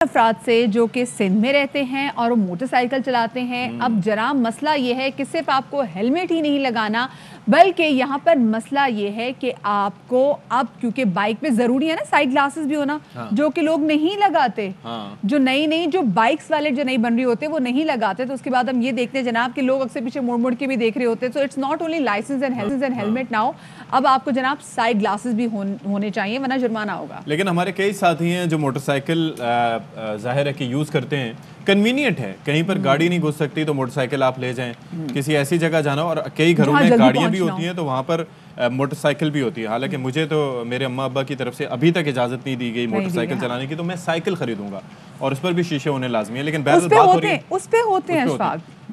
अफराद से जो कि सिंध में रहते हैं और वो मोटरसाइकिल चलाते हैं। अब जनाब मसला ये है कि सिर्फ आपको हेलमेट ही नहीं लगाना, बल्कि यहाँ पर मसला ये है कि आपको अब क्योंकि बाइक पे ज़रूरी है ना साइड ग्लासेस भी होना, जो कि लोग नहीं लगाते। जो नई जो बाइक्स वाले जो नई बन रही होते हैं वो नहीं लगाते। तो उसके बाद हम ये देखते हैं जनाब कि लोग अक्सर पीछे मुड़ के भी देख रहे होते हैं। So it's not only licence and helmet now, अब आपको जनाब साइड ग्लासेस भी होने चाहिए वरना जुर्माना होगा। लेकिन हमारे कई साथी हैं जो मोटरसाइकिल जाहिर है कि यूज़ करते हैं, कन्वीनियंट है, कहीं पर गाड़ी नहीं घुस सकती तो मोटरसाइकिल आप ले जाएं, किसी ऐसी जगह जाना, और कई घरों में गाड़ियां भी होती हैं तो वहाँ पर मोटरसाइकिल भी होती है। हालांकि मुझे तो मेरे अम्मा अब्बा की तरफ से अभी तक इजाज़त नहीं दी गई मोटरसाइकिल चलाने की, तो मैं साइकिल खरीदूंगा और उस पर भी शीशे होने लाजमी है। लेकिन उस पे होते हैं।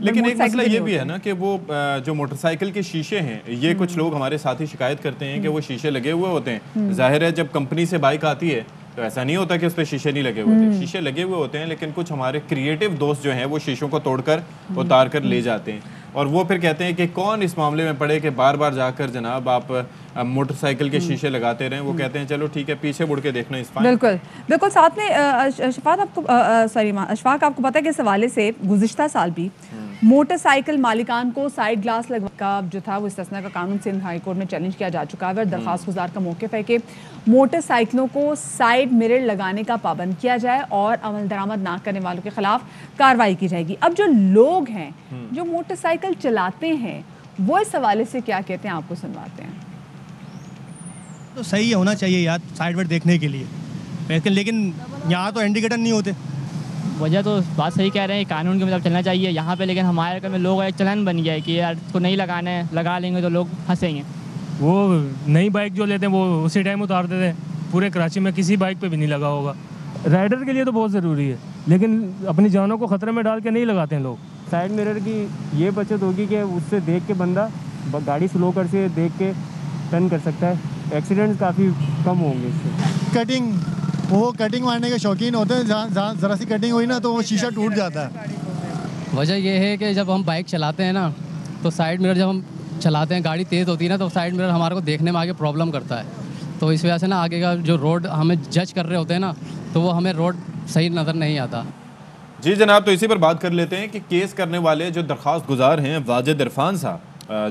लेकिन एक मसला ये भी है ना कि वो जो मोटरसाइकिल के शीशे हैं, ये कुछ लोग हमारे साथी शिकायत करते हैं कि वो शीशे लगे हुए होते हैं। जाहिर है जब कंपनी से बाइक आती है तो ऐसा नहीं होता कि उस पर शीशे नहीं लगे हुए होते, शीशे लगे हुए होते हैं, लेकिन कुछ हमारे क्रिएटिव दोस्त जो हैं वो शीशों को तोड़कर उतार कर ले जाते हैं। और वो फिर कहते हैं कि कौन इस मामले में पड़े कि बार बार जाकर जनाब आप मोटरसाइकिल के शीशे लगाते रहें। वो कहते हैं चलो ठीक है, पीछे मुड़ के देखना इस फाइन। बिल्कुल साथ में अशफाक आपको पता है कि इस हवाले से गुज़िश्ता साल भी मोटरसाइकिल मालिकान को साइड ग्लास लगा का जो था वो इस्तिस्ना का कानून सिंध हाई कोर्ट में चैलेंज किया जा चुका है। और दरख्वास्त गुजार का मौक़िफ़ है कि मोटरसाइकिलों को साइड मिरर लगाने का पाबंद किया जाए और अमल दरामद ना करने वालों के खिलाफ कार्रवाई की जाएगी। अब जो लोग हैं जो मोटरसाइकिल चलाते हैं वो इस हवाले से क्या कहते हैं आपको सुनवाते हैं। तो सही होना चाहिए यार साइड में देखने के लिए, लेकिन यहाँ तो इंडिकेटर नहीं होते। वजह तो बात सही कह रहे हैं, कानून के मतलब चलना चाहिए यहाँ पे, लेकिन हमारे घर में लोग एक चलन बन गया है कि यार इसको नहीं लगाना है, लगा लेंगे तो लोग हंसेंगे। वो नई बाइक जो लेते हैं वो उसी टाइम उतार देते हैं। पूरे कराची में किसी बाइक पे भी नहीं लगा होगा। राइडर के लिए तो बहुत ज़रूरी है, लेकिन अपनी जानों को ख़तरे में डाल के नहीं लगाते हैं लोग। साइड मिरर की ये बचत होगी कि उससे देख के बंदा गाड़ी स्लो कर से देख के टर्न कर सकता है, एक्सीडेंट काफ़ी कम होंगे इससे। कटिंग मारने के शौकीन होते हैं, जहाँ ज़रा सी कटिंग हुई ना तो वो शीशा टूट जाता है। वजह यह है कि जब हम बाइक चलाते हैं ना तो साइड मिरर, जब हम चलाते हैं गाड़ी तेज़ होती है ना तो साइड मिरर हमारे को देखने में आगे प्रॉब्लम करता है। तो इस वजह से ना आगे का जो रोड हमें जज कर रहे होते हैं ना तो वो हमें रोड सही नज़र नहीं आता। जी जनाब, तो इसी पर बात कर लेते हैं कि केस करने वाले जो दरख्वास्त गुजार हैं वाजिद इरफान साहब,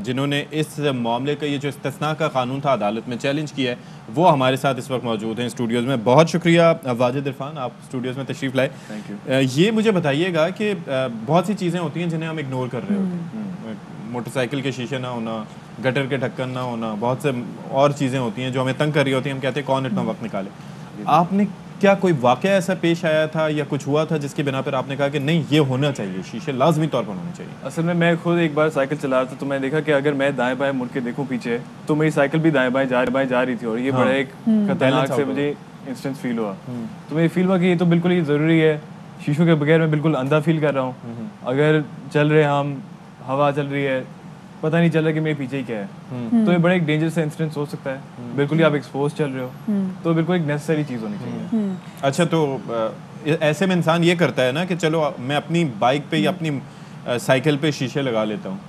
जिन्होंने इस मामले का ये जो इस्तिस्ना का कानून था अदालत में चैलेंज किया है, वो हमारे साथ इस वक्त मौजूद हैं स्टूडियोज़ में। बहुत शुक्रिया वाजिद इरफान, आप स्टूडियोज़ में तशरीफ़ लाए। Thank you. ये मुझे बताइएगा कि बहुत सी चीज़ें होती हैं जिन्हें हम इग्नोर कर रहे होते हैं। मोटरसाइकिल के शीशे ना होना, गटर के ढक्कन ना होना, बहुत से और चीज़ें होती हैं जो हमें तंग कर रही होती हैं। हम कहते हैं कौन इतना वक्त निकाले। आपने क्या कोई वाक़या ऐसा पेश आया था या कुछ हुआ था जिसकी बिना पर आपने कहा कि नहीं ये होना चाहिए, शीशे लाजमी तौर पर होने चाहिए? असल में मैं खुद एक बार साइकिल चला रहा था तो मैंने देखा कि अगर मैं दाएं बाएं मुड़ के देखूं पीछे तो मेरी साइकिल भी दाएं बाएं जा रही थी, और ये बड़ा एक खतरनाक से मुझे इंस्टेंस फील हुआ। तो मुझे फील हुआ कि ये तो बिल्कुल ही ज़रूरी है, शीशों के बगैर मैं बिल्कुल अंधा फील कर रहा हूँ। अगर चल रहे हम, हवा चल रही है, पता नहीं चल रहा कि मेरे पीछे ही क्या है, तो ये बड़ा एक डेंजरस इंसिडेंट हो सकता है। बिल्कुल ही आप एक्सपोज चल रहे हो, तो बिल्कुल एक नेसेसरी चीज़ होनी चाहिए। अच्छा, तो ऐसे में इंसान ये करता है ना कि चलो मैं अपनी बाइक पे या अपनी साइकिल पे शीशे लगा लेता हूँ।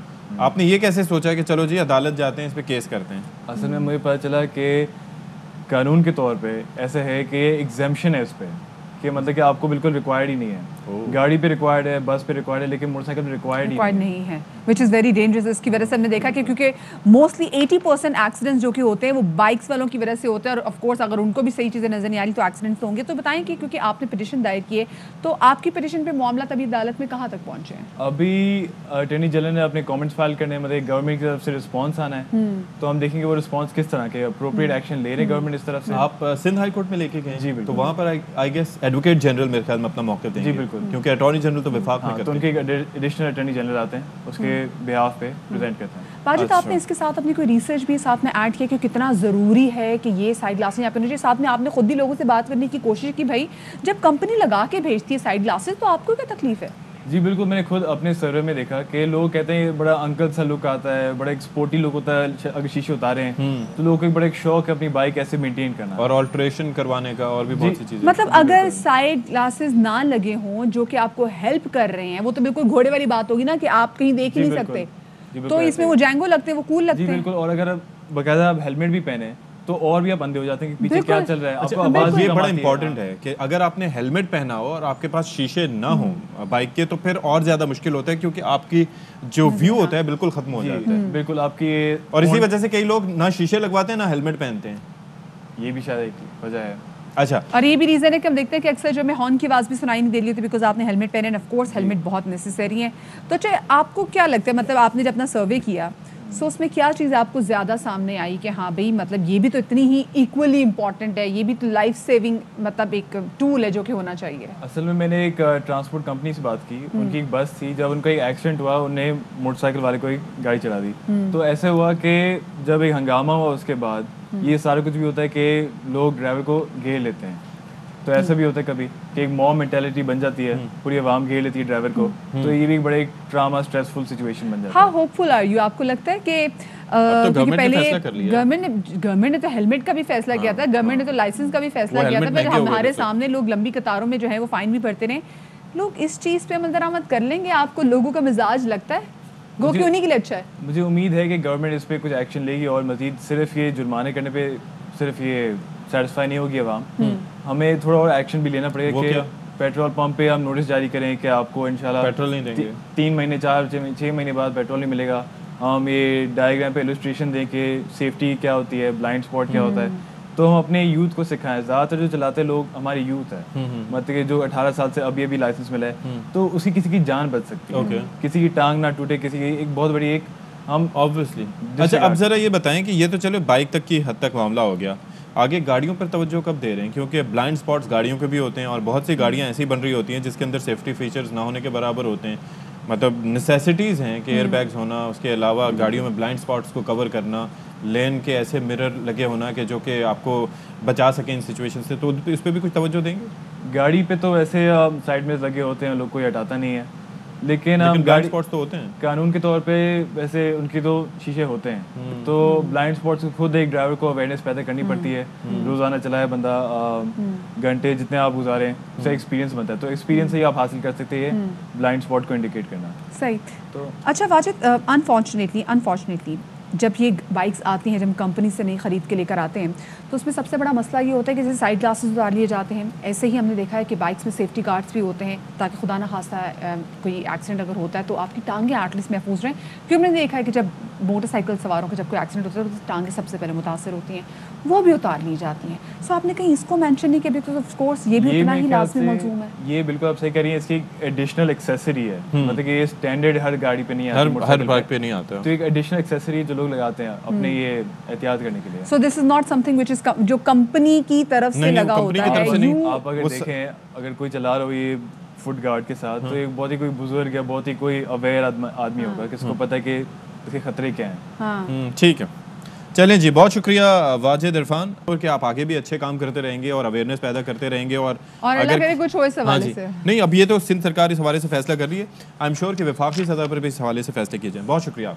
आपने ये कैसे सोचा कि चलो जी अदालत जाते हैं, इस पे केस करते हैं? असल में मुझे पता चला कि कानून के तौर पे ऐसे है कि एग्जेम्पशन है उस पर, कि मतलब कि आपको बिल्कुल रिक्वायर्ड ही नहीं है। गाड़ी पे रिक्वायर्ड है, बस पे रिक्वायर्ड है, लेकिन मोटरसाइकिल पे रिक्वायर्ड नहीं है, विच इज़ वेरी डेंजरस। इसकी वजह से हमने देखा कि क्योंकि मोस्टली 80% एक्सीडेंट्स जो कि होते हैं वो बाइक्स वालों की वजह से होते हैं, और ऑफ कोर्स अगर उनको भी सही चीज़ें नजर नहीं आ रही तो एक्सीडेंट्स तो होंगे। तो बताएं कि क्योंकि आपने पिटीशन दायर की है तो आपकी पिटीशन पे मामला तभी अदालत में कहाँ तक पहुँचे हैं? अभी अटॉर्नी जनरल ने अपने कमेंट्स फाइल करने, मतलब गवर्नमेंट की तरफ से रिस्पांस आना है, तो हम देखेंगे वो रिस्पांस किस तरह के अप्रोप्रिएट एक्शन ले रहे गवर्नमेंट इस तरफ से। आप सिंध हाई कोर्ट में लेके गए? जी बिल्कुल। तो वहाँ पर आई गेस एडवोकेट जनरल मेरे ख्याल में अपना मौक़िफ़ देंगे। जी बिल्कुल, क्योंकि अटॉर्नी जनरल तो विफाक में करते हैं, तो उनके एडिशनल अटॉर्नी जनरल आते हैं, उसके बिहाफ पे प्रेजेंट करते हैं। वाजिद, आपने इसके साथ अपनी कोई रिसर्च भी साथ में ऐड किया कि कितना ज़रूरी है कि ये साइड ग्लासेस यहाँ पे? साथ में आपने खुद भी लोगों से बात करने की कोशिश की, भाई जब कंपनी लगा के भेजती है साइड ग्लासेस तो आपको क्या तकलीफ है? जी बिल्कुल, मैंने खुद अपने सर्वे में देखा कि लोग कहते हैं बड़ा अंकल सा लुक आता है, बड़ा एक स्पोर्टी लुक होता है अगर शीशे उतारे हैं, तो लोगों को एक बड़ा एक शौक है अपनी बाइक ऐसे मेंटेन करना और ऑल्ट्रेशन करवाने का, और भी बहुत सी चीज़ें। मतलब अगर साइड ग्लासेस ना लगे हों जो कि आपको हेल्प कर रहे हैं, वो तो बिल्कुल घोड़े वाली बात होगी ना कि आप कहीं देख ही नहीं सकते, तो इसमें वो जैंगो लगते हैं, वो कूल लगते हैं। जी बिल्कुल, और अगर बाकायदा आप हेलमेट भी पहने तो तो और भी आप अंधे हो जाते हैं कि पीछे क्या चल रहा है, आपको अच्छा, आवाज ये कम बड़ा आती है। इंपॉर्टेंट है कि अगर आपने हेलमेट पहना हो और आपके पास शीशे ना हो बाइक के, तो फिर और ज्यादा मुश्किल होता है, क्योंकि आपकी जो व्यू होता है बिल्कुल खत्म हो जाता है। बिल्कुल आपकी और इसी वजह से कई लोग ना शीशे लगवाते हैं ना हेलमेट पहनते हैं। ये भी शायद एक वजह है। अच्छा, और ये भी रीज़न है कि हम देखते हैं कि अक्सर जो हमें हॉर्न की आवाज़ भी सुनाई नहीं दे रही होती बिकॉज आपने हेलमेट पहने, ऑफ कोर्स हेलमेट बहुत नेसेसरी है। तो अच्छा, आपको क्या लगता है, मतलब आपने जब अपना सर्वे किया सो उसमें क्या चीज़ आपको ज़्यादा सामने आई कि हाँ भाई मतलब ये भी तो इतनी ही इक्वली इम्पॉर्टेंट है, ये भी तो लाइफ सेविंग मतलब एक टूल है जो कि होना चाहिए? असल में मैंने एक ट्रांसपोर्ट कंपनी से बात की, उनकी एक बस थी, जब उनका एक एक्सीडेंट हुआ उन्हें मोटरसाइकिल वाले को एक गाड़ी चला दी। तो ऐसे हुआ कि जब एक हंगामा हुआ उसके बाद ये सारा कुछ भी होता है कि लोग ड्राइवर को घेर लेते हैं। तो ऐसा भी होता है कभी कि एक मॉब मेंटालिटी बन जाती है, पूरी आवाम घेर लेती है ड्राइवर को, तो ये भी एक बड़े ट्रामा स्ट्रेसफुल सिचुएशन बन जाता है। हाँ, होपफुल आर यू? आपको लगता है कि क्योंकि पहले गवर्नमेंट ने तो हेलमेट का भी फैसला किया था, गवर्नमेंट ने तो लाइसेंस का भी फैसला किया था, पर हमारे सामने लोग लंबी कतारों में जो है वो फाइन भी भरते रहे। लोग इस चीज़ पे अमल दरामद कर लेंगे? आपको लोगों का मिजाज लगता है गो कि उन्हीं के लिए अच्छा है? मुझे उम्मीद है कि गवर्नमेंट इस पे कुछ एक्शन लेगी और मजीद सिर्फ ये जुर्माने करने पे सिर्फ ये सेटिस्फाई नहीं होगी आवाम, हमें थोड़ा और एक्शन भी लेना पड़ेगा कि पेट्रोल पंप पे हम नोटिस जारी करें कि आपको इंशाल्लाह पेट्रोल नहीं देंगे, 3 महीने 6 महीने बाद पेट्रोल नहीं मिलेगा। हम ये डायग्राम पे इलस्ट्रेशन दें कि सेफ्टी क्या होती है, ब्लाइंड स्पॉट क्या होता है, तो हम अपने यूथ को सिखाएं। ज़्यादातर जो चलाते लोग हमारे यूथ है, मतलब कि जो 18 साल से अभी अभी लाइसेंस मिला है, तो उसकी किसी की जान बच सकती है, किसी की टांग ना टूटे, किसी की एक बहुत बड़ी एक हम ऑब्वियसली। अच्छा, अब जरा ये बताएं कि ये तो चलो बाइक तक की हद तक मामला हो गया, आगे गाड़ियों पर तवज्जो कब दे रहे हैं? क्योंकि ब्लाइंड स्पॉट्स गाड़ियों के भी होते हैं और बहुत सी गाड़ियाँ ऐसी बन रही होती हैं जिसके अंदर सेफ्टी फीचर्स ना होने के बराबर होते हैं। मतलब नेसेसिटीज़ हैं कि एयर बैग्स होना, उसके अलावा गाड़ियों में ब्लाइंड स्पॉट्स को कवर करना, लेन के ऐसे मिरर लगे होना कि जो कि आपको बचा सकें इन सिचुएशन से, तो इस पर भी कुछ तवज्जो देंगे? गाड़ी पे तो वैसे साइड में लगे होते हैं, लोग कोई हटाता नहीं है, लेकिन ब्लाइंड स्पॉट्स तो होते हैं कानून के तौर पे, वैसे उनके तो शीशे होते हैं। तो ब्लाइंड स्पॉट्स खुद एक ड्राइवर को अवेयरनेस पैदा करनी पड़ती है। रोज़ाना चलाए बंदा, घंटे जितने आप गुजारें उससे एक्सपीरियंस बनता है, तो एक्सपीरियंस से ही आप हासिल कर सकते हैं ब्लाइंड स्पॉट को इंडिकेट करना। सही। तो अच्छा वाजिद, अनफॉर्चुनेटली जब ये बाइक्स आती हैं, जब हम कंपनी से नहीं ख़रीद के लेकर आते हैं, तो उसमें सबसे बड़ा मसला ये होता है कि जैसे साइड ग्लासेस उतार लिए जाते हैं, ऐसे ही हमने देखा है कि बाइक्स में सेफ्टी गार्ड्स भी होते हैं ताकि खुदा ना खास्ता कोई एक्सीडेंट अगर होता है तो आपकी टांगें एटलीस्ट महफूज रहें। क्योंकि हमने देखा है कि जब मोटरसाइकिल सवारों का जब कोई एक्सीडेंट होता है तो टांगें सबसे पहले मुतासर होती हैं, वो भी उतार ली जाती हैं। सो आपने कहीं इसको मेंशन नहीं किया, बिकॉज ऑफ कोर्स ये भी उतना ही लाज़मी मलज़ूम है। ये बिल्कुल आप सही कह रही हैं, इसकी एक एडिशनल एक्सेसरी है, मतलब कि ये स्टैंडर्ड हर गाड़ी पे नहीं आता, हर बाइक पे नहीं आता, तो एक एडिशनल एक्सेसरी जो लोग लगाते हैं अपने ये एहतियात करने के लिए। So this is not something which is जो कंपनी की तरफ से लगा होता है। आप अगर देखें, अगर कोई चला रहा हो ये फुट गार्ड के साथ, तो एक बहुत ही कोई बुजुर्ग या बहुत ही कोई अवेयर आदमी होगा, किसको पता है कि इसके खतरे क्या हैं। ठीक है, चलें जी, बहुत शुक्रिया वाजिद इरफान, और कि आप आगे भी अच्छे काम करते रहेंगे और अवेयरनेस पैदा करते रहेंगे। और अल्लाह करे कुछ हो इस हवाले से। नहीं, अब ये तो सिंध सरकार इस हवाले से फैसला कर रही है, आई एम श्योर कि वफाकी सतह पर भी इस हवाले से फैसले किए जाएं। बहुत शुक्रिया।